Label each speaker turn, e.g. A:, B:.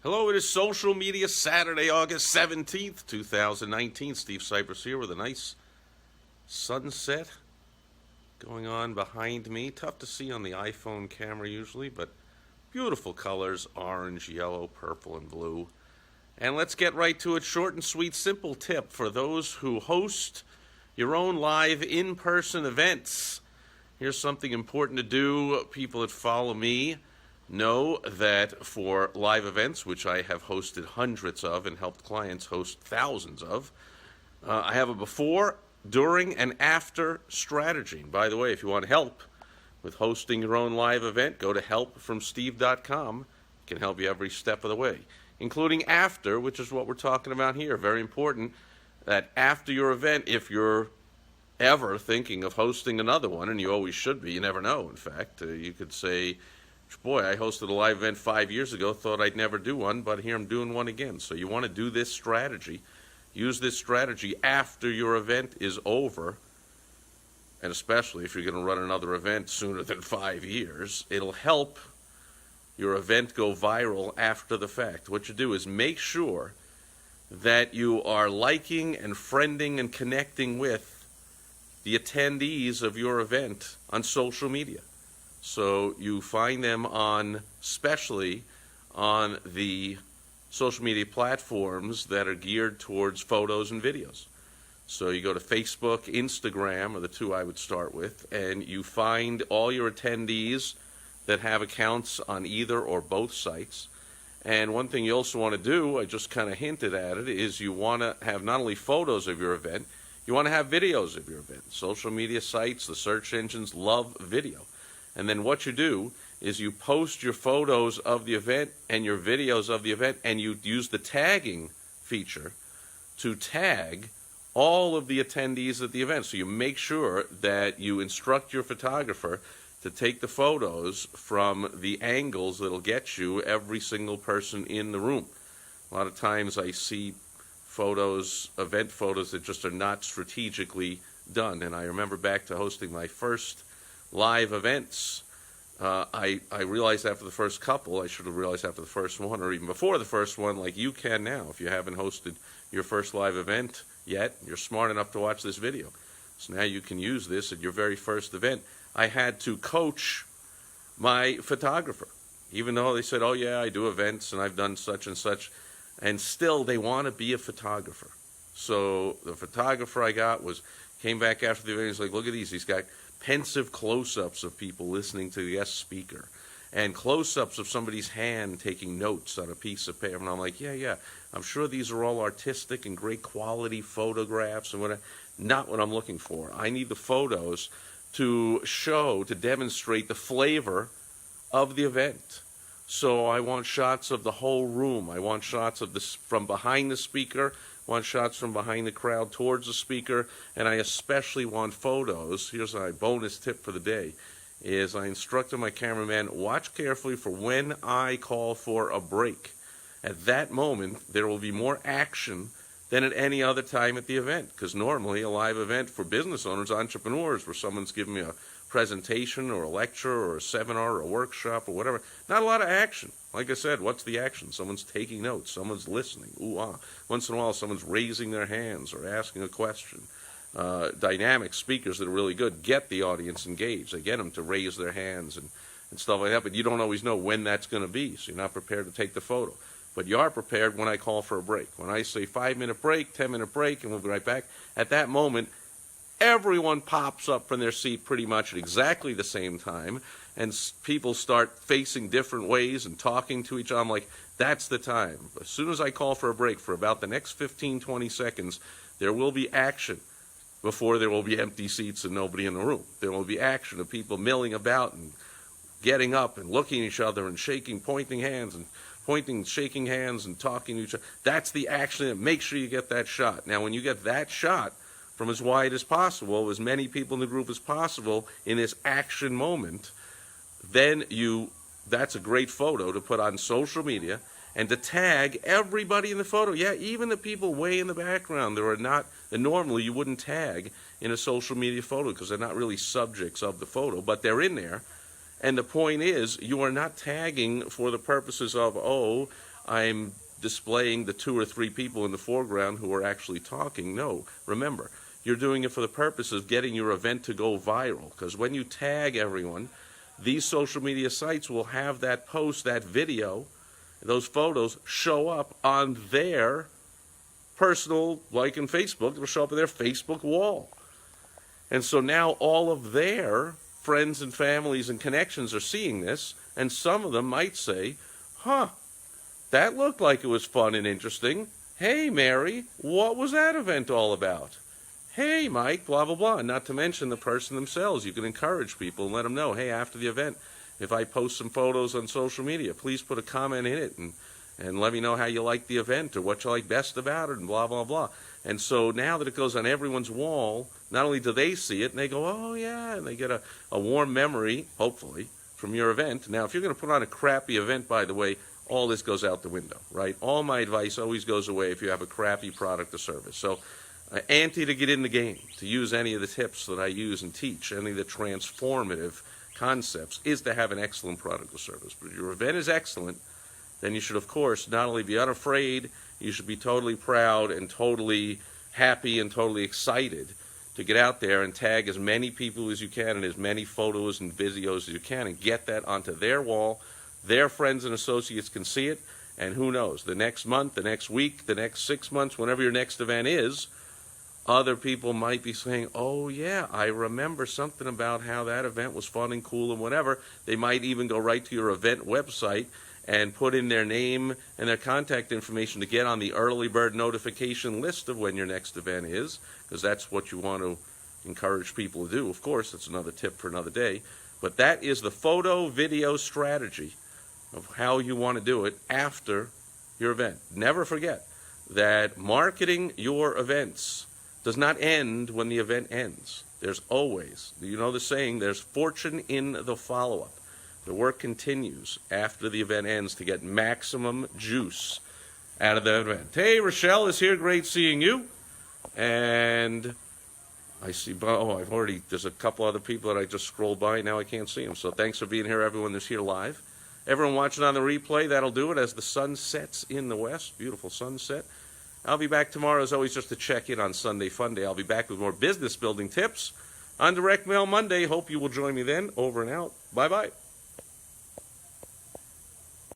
A: Hello, it is Social Media Saturday, August 17th, 2019. Steve Sipress here with a nice sunset going on behind me. Tough to see on the iPhone camera usually, but beautiful colors, orange, yellow, purple, and blue. And let's get right to it. Short and sweet, simple tip for those who host your own live in-person events. Here's something important to do. People that follow me know that for live events, which I have hosted hundreds of and helped clients host thousands of, I have a before, during, and after strategy. And by the way, if you want help with hosting your own live event, go to helpfromsteve.com. It can help you every step of the way, including after, which is what we're talking about here. Very important that after your event, if you're ever thinking of hosting another one, and you always should be, you never know, in fact, you could say, boy, I hosted a live event 5 years ago, thought I'd never do one, but here I'm doing one again. So you want to do this strategy. Use this strategy after your event is over, and especially if you're going to run another event sooner than 5 years. It'll help your event go viral after the fact. What you do is make sure that you are liking and friending and connecting with the attendees of your event on social media. So you find them especially on the social media platforms that are geared towards photos and videos. So you go to Facebook, Instagram are the two I would start with, and you find all your attendees that have accounts on either or both sites. And one thing you also want to do, I just kind of hinted at it, is you want to have not only photos of your event, you want to have videos of your event. Social media sites, the search engines love video. And then what you do is you post your photos of the event and your videos of the event, and you use the tagging feature to tag all of the attendees at the event. So you make sure that you instruct your photographer to take the photos from the angles that'll get you every single person in the room. A lot of times I see photos, event photos, that just are not strategically done. And I remember back to hosting my first live events, I realized after the first couple, I should have realized after the first one, or even before the first one, like you can now. If you haven't hosted your first live event yet, you're smart enough to watch this video. So now you can use this at your very first event. I had to coach my photographer, even though they said, oh yeah, I do events and I've done such and such, and still they want to be a photographer. So the photographer I got came back after the event, he's like, look at these, he's got pensive close-ups of people listening to the guest speaker and close-ups of somebody's hand taking notes on a piece of paper. And I'm like, yeah, I'm sure these are all artistic and great quality photographs and whatever. Not what I'm looking for. I need the photos to demonstrate the flavor of the event. So I want shots of the whole room. I want shots of this from behind the speaker. I want shots from behind the crowd towards the speaker, and I especially want photos. Here's my bonus tip for the day, is I instructed my cameraman, watch carefully for when I call for a break. At that moment, there will be more action than at any other time at the event, because normally a live event for business owners, entrepreneurs, where someone's giving me a presentation or a lecture or a seminar or a workshop or whatever, not a lot of action. Like I said, what's the action? Someone's taking notes, someone's listening, once in a while someone's raising their hands or asking a question. Dynamic speakers that are really good get the audience engaged. They get them to raise their hands and stuff like that, but you don't always know when that's going to be, so you're not prepared to take the photo. But you are prepared when I call for a break. When I say 5-minute break, 10-minute break, and we'll be right back, at that moment, everyone pops up from their seat pretty much at exactly the same time, and people start facing different ways and talking to each other. I'm like, that's the time. As soon as I call for a break for about the next 15, 20 seconds, there will be action before there will be empty seats and nobody in the room. There will be action of people milling about and getting up and looking at each other and shaking, shaking hands and talking to each other. That's the action. Make sure you get that shot. Now, when you get that shot from as wide as possible, as many people in the group as possible in this action moment, then that's a great photo to put on social media and to tag everybody in the photo. Yeah, even the people way in the background that normally you wouldn't tag in a social media photo because they're not really subjects of the photo, but they're in there. And the point is, you are not tagging for the purposes of, I'm displaying the 2 or 3 people in the foreground who are actually talking. No, remember, you're doing it for the purpose of getting your event to go viral. Because when you tag everyone, these social media sites will have that post, that video, those photos show up on their personal, like in Facebook, it'll show up on their Facebook wall. And so now all of their friends and families and connections are seeing this, and some of them might say, huh, that looked like it was fun and interesting. Hey, Mary, what was that event all about? Hey, Mike, blah, blah, blah. Not to mention the person themselves. You can encourage people and let them know, hey, after the event, if I post some photos on social media, please put a comment in it and let me know how you like the event or what you like best about it and blah, blah, blah. And so now that it goes on everyone's wall, not only do they see it and they go, oh, yeah, and they get a warm memory, hopefully, from your event. Now, if you're going to put on a crappy event, by the way, all this goes out the window, right? All my advice always goes away if you have a crappy product or service. So, ante to get in the game, to use any of the tips that I use and teach, any of the transformative concepts, is to have an excellent product or service. But if your event is excellent, then you should, of course, not only be unafraid, you should be totally proud and totally happy and totally excited to get out there and tag as many people as you can and as many photos and videos as you can and get that onto their wall. Their friends and associates can see it, and who knows, the next month, the next week, the next 6 months, whenever your next event is, other people might be saying, oh, yeah, I remember something about how that event was fun and cool and whatever. They might even go right to your event website and put in their name and their contact information to get on the early bird notification list of when your next event is, because that's what you want to encourage people to do. Of course, that's another tip for another day. But that is the photo video strategy of how you want to do it after your event. Never forget that marketing your events does not end when the event ends. There's always, you know the saying, there's fortune in the follow-up. The work continues after the event ends to get maximum juice out of the event. Hey, Rochelle is here. Great seeing you. And I see, there's a couple other people that I just scrolled by. Now I can't see them. So thanks for being here, everyone that's here live. Everyone watching on the replay, that'll do it as the sun sets in the west. Beautiful sunset. I'll be back tomorrow, as always, just to check in on Sunday Fun Day. I'll be back with more business building tips on Direct Mail Monday. Hope you will join me then. Over and out. Bye-bye.